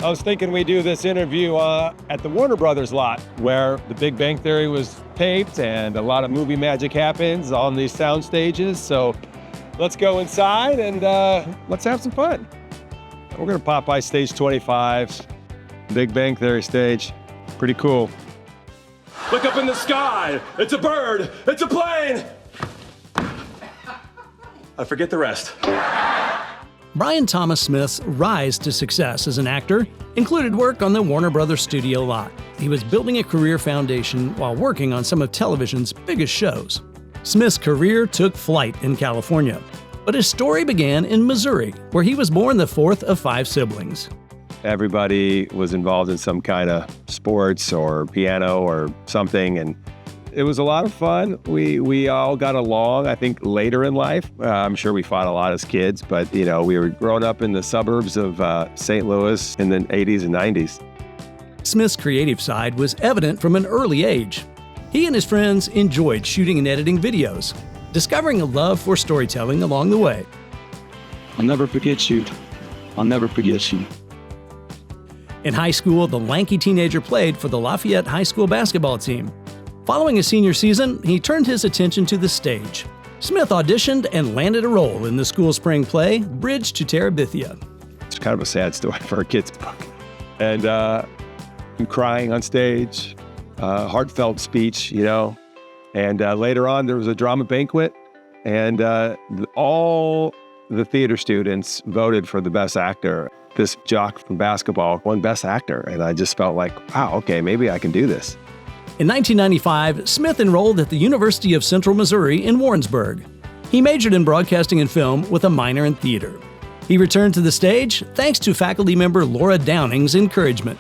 I was thinking we do this interview at the Warner Brothers lot, where The Big Bang Theory was taped and a lot of movie magic happens on these sound stages. So let's go inside and let's have some fun. We're gonna pop by stage 25, Big Bang Theory stage. Pretty cool. Look up in the sky. It's a bird. It's a plane. I forget the rest. Brian Thomas Smith's rise to success as an actor included work on the Warner Brothers studio lot. He was building a career foundation while working on some of television's biggest shows. Smith's career took flight in California, but his story began in Missouri, where he was born the fourth of 5 siblings. Everybody was involved in some kind of sports or piano or something, and it was a lot of fun. We all got along, I think, later in life. I'm sure we fought a lot as kids, but, we were growing up in the suburbs of St. Louis in the 80s and 90s. Smith's creative side was evident from an early age. He and his friends enjoyed shooting and editing videos, discovering a love for storytelling along the way. I'll never forget you. I'll never forget you. In high school, the lanky teenager played for the Lafayette High School basketball team. Following his senior season, he turned his attention to the stage. Smith auditioned and landed a role in the school spring play, Bridge to Terabithia. It's kind of a sad story for a kid's book. And I'm crying on stage, heartfelt speech, And later on, there was a drama banquet, and all the theater students voted for the best actor. This jock from basketball won Best Actor, and I just felt like, wow, okay, maybe I can do this. In 1995, Smith enrolled at the University of Central Missouri in Warrensburg. He majored in broadcasting and film with a minor in theater. He returned to the stage thanks to faculty member Laura Downing's encouragement.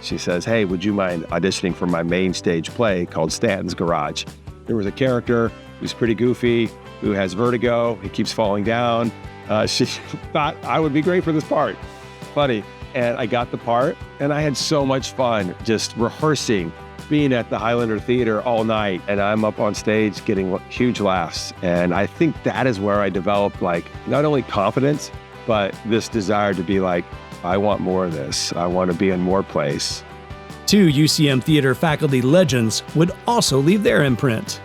She says, hey, would you mind auditioning for my main stage play called Stanton's Garage? There was a character who's pretty goofy, who has vertigo, he keeps falling down. She thought I would be great for this part. Funny. And I got the part, and I had so much fun just rehearsing, being at the Highlander Theater all night, and I'm up on stage getting huge laughs. And I think that is where I developed not only confidence, but this desire to be I want more of this. I want to be in more plays. 2 UCM theater faculty legends would also leave their imprint.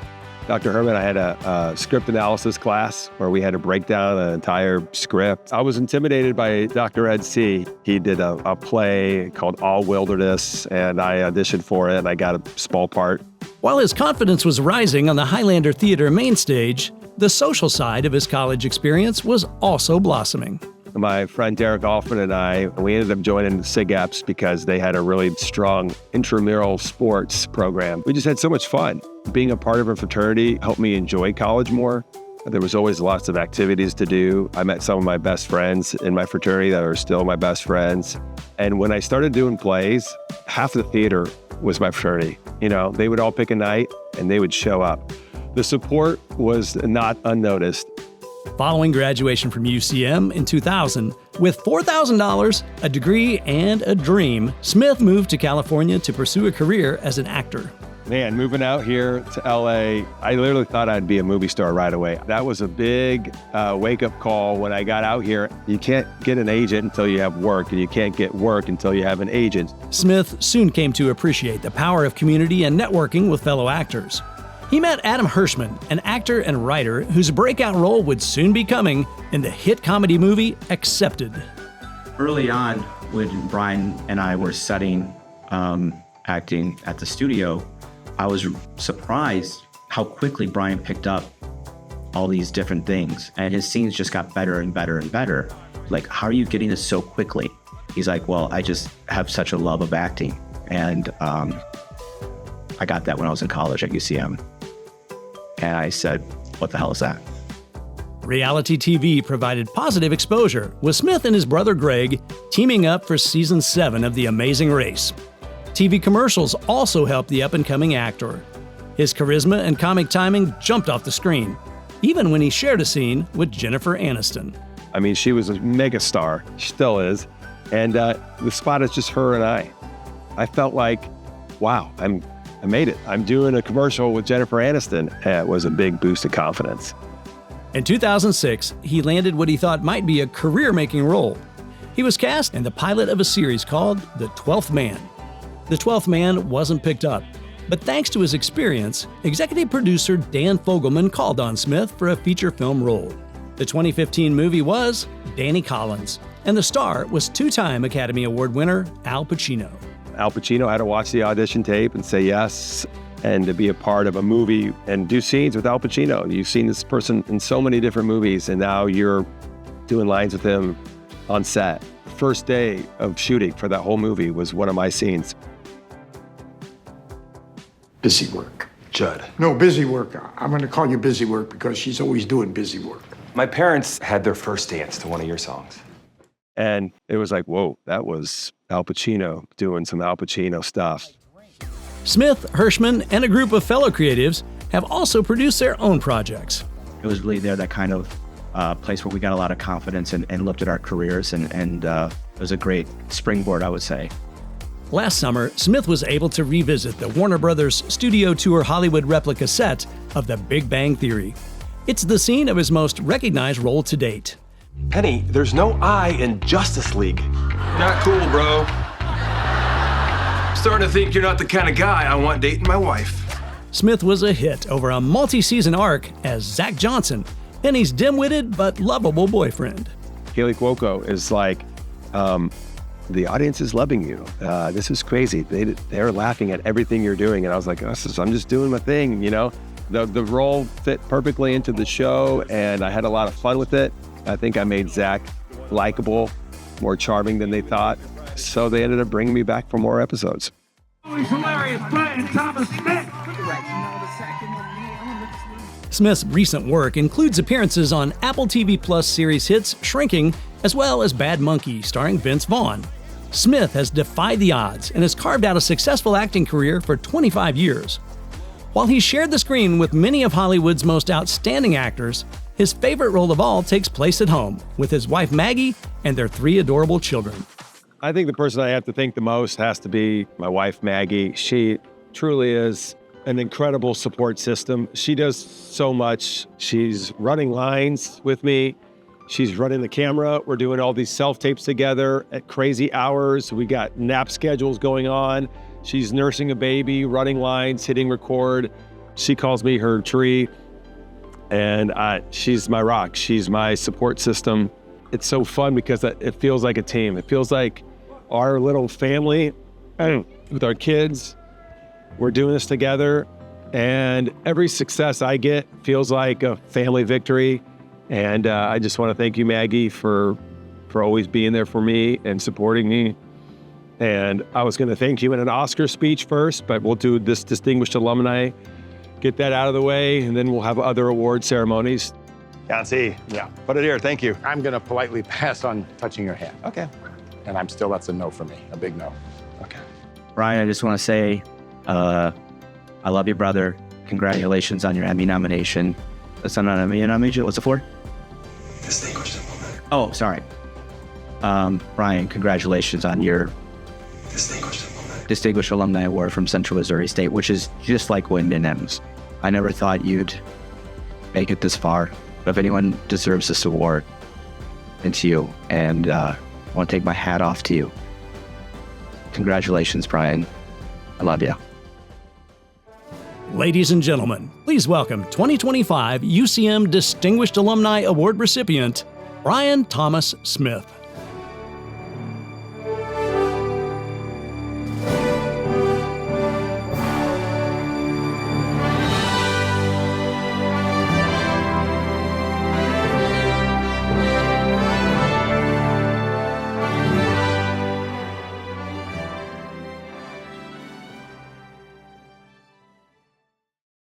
Dr. Herman, I had a script analysis class where we had to break down an entire script. I was intimidated by Dr. Ed C. He did a play called All Wilderness, and I auditioned for it, and I got a small part. While his confidence was rising on the Highlander Theater main stage, the social side of his college experience was also blossoming. My friend Derek Alfman and we ended up joining SIGEPS because they had a really strong intramural sports program. We just had so much fun. Being a part of a fraternity helped me enjoy college more. There was always lots of activities to do. I met some of my best friends in my fraternity that are still my best friends. And when I started doing plays, half the theater was my fraternity. They would all pick a night and they would show up. The support was not unnoticed. Following graduation from UCM in 2000, with $4,000, a degree, and a dream, Smith moved to California to pursue a career as an actor. Man, moving out here to LA, I literally thought I'd be a movie star right away. That was a big wake-up call when I got out here. You can't get an agent until you have work, and you can't get work until you have an agent. Smith soon came to appreciate the power of community and networking with fellow actors. He met Adam Hirschman, an actor and writer whose breakout role would soon be coming in the hit comedy movie Accepted. Early on, when Brian and I were studying acting at the studio, I was surprised how quickly Brian picked up all these different things, and his scenes just got better and better and better. How are you getting this so quickly? He's like, well, I just have such a love of acting, and I got that when I was in college at UCM. And I said, what the hell is that? Reality TV provided positive exposure, with Smith and his brother Greg teaming up for Season 7 of The Amazing Race. TV commercials also helped the up-and-coming actor. His charisma and comic timing jumped off the screen, even when he shared a scene with Jennifer Aniston. I mean, she was a mega star. She still is. And the spot is just her and I. I felt like, wow, I made it. I'm doing a commercial with Jennifer Aniston. It was a big boost of confidence. In 2006, he landed what he thought might be a career-making role. He was cast in the pilot of a series called The 12th Man. The 12th Man wasn't picked up, but thanks to his experience, executive producer Dan Fogelman called on Smith for a feature film role. The 2015 movie was Danny Collins, and the star was two-time Academy Award winner Al Pacino. Al Pacino had to watch the audition tape and say yes, and to be a part of a movie and do scenes with Al Pacino. You've seen this person in so many different movies, and now you're doing lines with him on set. First day of shooting for that whole movie was one of my scenes. Busy work. Judd. No, busy work. I'm going to call you busy work because she's always doing busy work. My parents had their first dance to one of your songs. And it was like, whoa, that was Al Pacino doing some Al Pacino stuff. Smith, Hirschman, and a group of fellow creatives have also produced their own projects. It was really there, that kind of place where we got a lot of confidence and looked at our careers, and it was a great springboard, I would say. Last summer, Smith was able to revisit the Warner Brothers Studio Tour Hollywood replica set of The Big Bang Theory. It's the scene of his most recognized role to date. Penny, there's no I in Justice League. Not cool, bro. Starting to think you're not the kind of guy I want dating my wife. Smith was a hit over a multi-season arc as Zach Johnson, Penny's dim-witted but lovable boyfriend. Kaylee Cuoco is like, the audience is loving you. This is crazy. They're laughing at everything you're doing. And I was like, I'm just doing my thing, you know? The role fit perfectly into the show, and I had a lot of fun with it. I think I made Zach likable, more charming than they thought. So they ended up bringing me back for more episodes. Hilarious, Brian Thomas Smith. Smith's recent work includes appearances on Apple TV Plus series hits Shrinking, as well as Bad Monkey, starring Vince Vaughn. Smith has defied the odds and has carved out a successful acting career for 25 years. While he shared the screen with many of Hollywood's most outstanding actors, his favorite role of all takes place at home with his wife Maggie and their 3 adorable children. I think the person I have to thank the most has to be my wife, Maggie. She truly is an incredible support system. She does so much. She's running lines with me. She's running the camera. We're doing all these self-tapes together at crazy hours. We got nap schedules going on. She's nursing a baby, running lines, hitting record. She calls me her tree. And she's my rock. She's my support system. It's so fun because it feels like a team. It feels like our little family with our kids. We're doing this together. And every success I get feels like a family victory. And I just want to thank you, Maggie, for always being there for me and supporting me. And I was going to thank you in an Oscar speech first, but we'll do this distinguished alumni, get that out of the way, and then we'll have other award ceremonies. Can't see. Yeah. Put it here. Thank you. I'm going to politely pass on touching your hand. Okay. And that's a no for me, a big no. Okay. Brian, I just want to say, I love you, brother. Congratulations on your Emmy nomination. That's not an Emmy nomination. What's it for? Distinguished alumni. Oh, sorry. Brian, congratulations on your Distinguished Alumni Award from Central Missouri State, which is just like winning M's. I never thought you'd make it this far, but if anyone deserves this award, it's you. And I want to take my hat off to you. Congratulations, Brian. I love you. Ladies and gentlemen, please welcome 2025 UCM Distinguished Alumni Award recipient, Brian Thomas Smith.